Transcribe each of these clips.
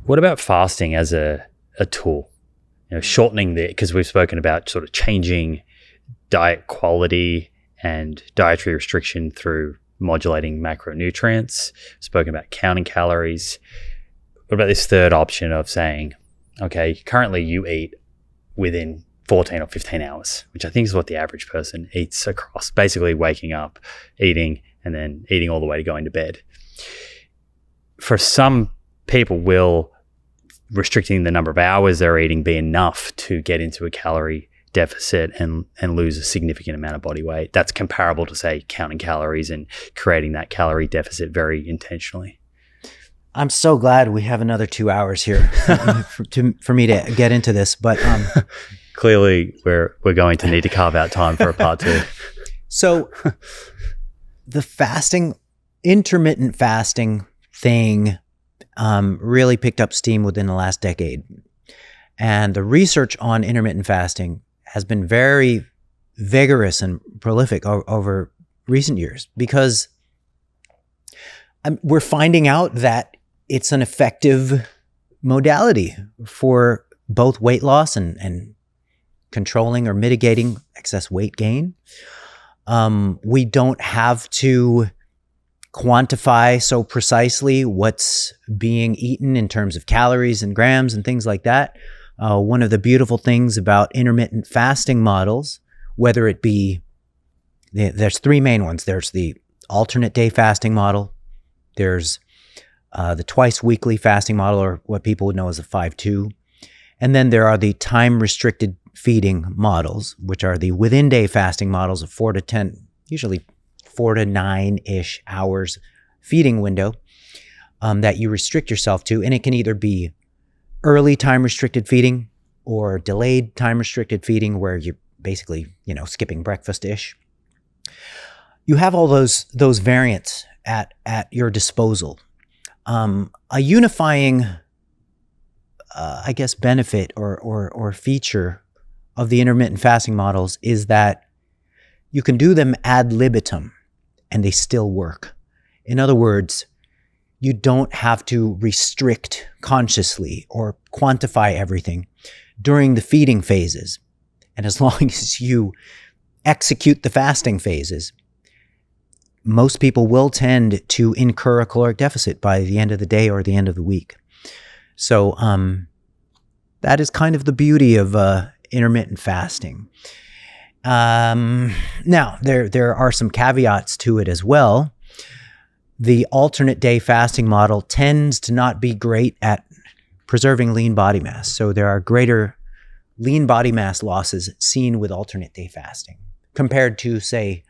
What about fasting as a tool? Shortening because we've spoken about sort of changing diet quality and dietary restriction through modulating macronutrients. Spoken about counting calories. What about this third option of saying, okay, currently you eat within 14 or 15 hours, which I think is what the average person eats across, basically waking up, eating, and then eating all the way to going to bed. For some people, will restricting the number of hours they're eating be enough to get into a calorie deficit and lose a significant amount of body weight? That's comparable to, say, counting calories and creating that calorie deficit very intentionally. I'm so glad we have another 2 hours here for me to get into this, but clearly we're going to need to carve out time for a part 2. So the intermittent fasting thing really picked up steam within the last decade. And the research on intermittent fasting has been very vigorous and prolific over recent years, because we're finding out that it's an effective modality for both weight loss and controlling or mitigating excess weight gain. We don't have to quantify so precisely what's being eaten in terms of calories and grams and things like that. One of the beautiful things about intermittent fasting models, whether it be, there's 3 main ones. There's the alternate day fasting model. There's the twice weekly fasting model, or what people would know as a 5-2. And then there are the time restricted feeding models, which are the within day fasting models of 4 to 10, usually 4 to 9-ish hours feeding window that you restrict yourself to. And it can either be early time restricted feeding or delayed time restricted feeding, where you're basically, skipping breakfast-ish. You have all those variants at your disposal. A unifying, benefit or feature of the intermittent fasting models is that you can do them ad libitum and they still work. In other words, you don't have to restrict consciously or quantify everything during the feeding phases. And as long as you execute the fasting phases, most people will tend to incur a caloric deficit by the end of the day or the end of the week. So that is kind of the beauty of intermittent fasting. Now, there are some caveats to it as well. The alternate day fasting model tends to not be great at preserving lean body mass. So there are greater lean body mass losses seen with alternate day fasting compared to, say,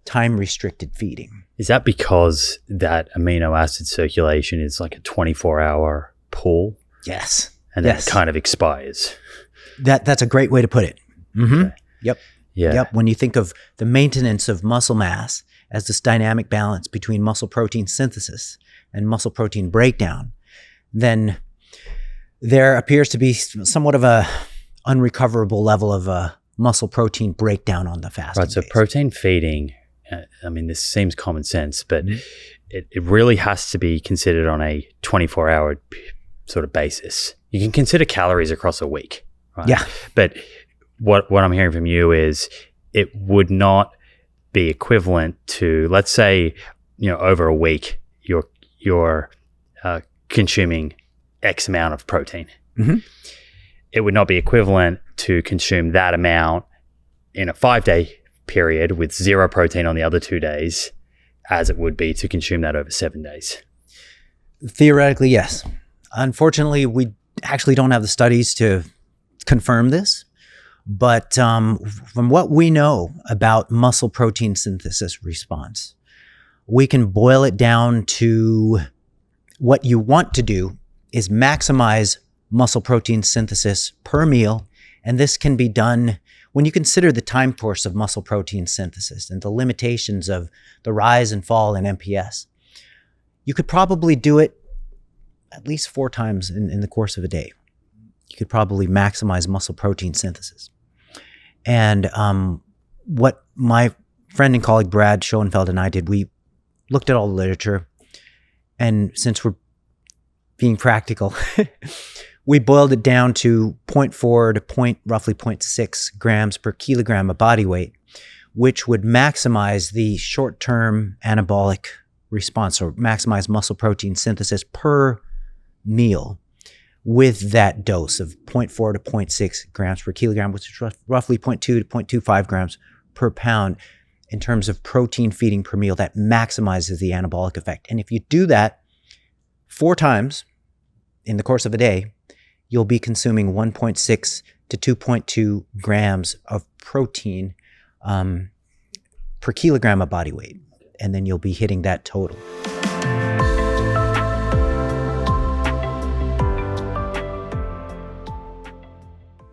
time-restricted feeding. Is that because that amino acid circulation is like a 24-hour pool? Yes. And then it kind of expires. That's a great way to put it. Mm-hmm. Okay. Yep. Yeah. Yep. When you think of the maintenance of muscle mass as this dynamic balance between muscle protein synthesis and muscle protein breakdown, then there appears to be somewhat of a unrecoverable level of muscle protein breakdown on the fasting Right. So phase. protein feeding, this seems common sense, but it really has to be considered on a 24-hour sort of basis. You can consider calories across a week, right? Yeah. But what I'm hearing from you is it would not be equivalent to, let's say, over a week, you're consuming X amount of protein. Mm-hmm. It would not be equivalent to consume that amount in a 5-day period with 0 protein on the other 2 days as it would be to consume that over 7 days. Theoretically, yes. Unfortunately, we actually don't have the studies to confirm this. But from what we know about muscle protein synthesis response, we can boil it down to what you want to do is maximize muscle protein synthesis per meal. And this can be done when you consider the time course of muscle protein synthesis and the limitations of the rise and fall in MPS. You could probably do it at least 4 times in the course of a day. You could probably maximize muscle protein synthesis. And what my friend and colleague Brad Schoenfeld and I did, we looked at all the literature. And since we're being practical, we boiled it down to 0.4 to roughly 0.6 grams per kilogram of body weight, which would maximize the short-term anabolic response or maximize muscle protein synthesis per meal with that dose of 0.4 to 0.6 grams per kilogram, which is roughly 0.2 to 0.25 grams per pound in terms of protein feeding per meal. That maximizes the anabolic effect. And if you do that 4 times in the course of a day, you'll be consuming 1.6 to 2.2 grams of protein per kilogram of body weight. And then you'll be hitting that total.